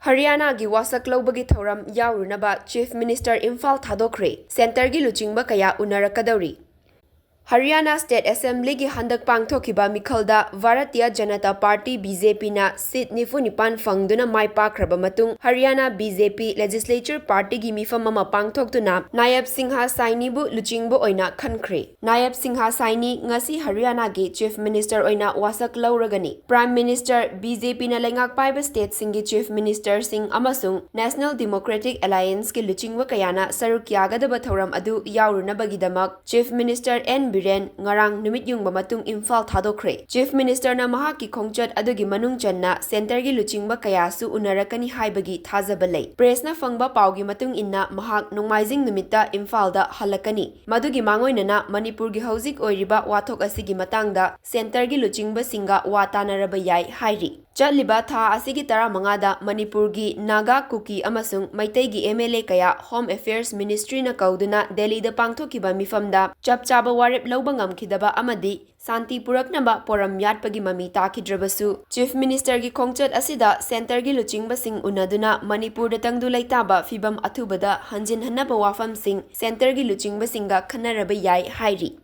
Haryana gi Washak Loubagi Thouram Yaorunaba Chief Minister Imphal Thadokkhre Center gi LUCHINGBA kaya UNARAKKADOURI. Haryana State Assembly gi handak pangthokiba mikhalda Bharatiya Janata Party BJP na seat 94 fangduna mai pakraba matung Haryana BJP Legislature Party gi mifam ama pangthoktuna Nayab Singha Saini bu LUCHINGBA oina khankhre. Nayab Singha Saini ngasi Haryana gi Chief Minister oina wasak lauragani. Prime Minister BJP na lengak paiba state singi Chief Minister sing amasung National Democratic Alliance gi LUCHINGBA kayana saruk yagadaba thauram adu yaurunabagi Chief Minister N Biren ngarang numit yung matung Imphal Thadokkhre. Chief Minister na mahaki khongchat adugi manung channa center gi LUCHINGBA kayasu unarakani haibagi thajaba lei. Press na fangba paugi matung inna mahak nongmaijing numita Imphal da halakani. Madugi mangoinana Manipur gi hauzik oiriba wathok asigi matangda center gi LUCHINGBA singa watanaraba yai hairi. Chatliba tha asigi tara mangada Manipur gi Naga Kuki amasung Maitai gi MLA kaya Home Affairs Ministry na kauduna Delhi da pangthokiba mifamda chapchaba warep lauba ngamkhidaba amadi Santi puraknaba poram yatpagi mami takidrabasu Chief Minister gi khongchat asida center gi LUCHINGBA sing unaduna Manipur da tangdu laitaba fibam athubada hanjin hannaba wafam sing center gi LUCHINGBA singa khanaraba yai hairi.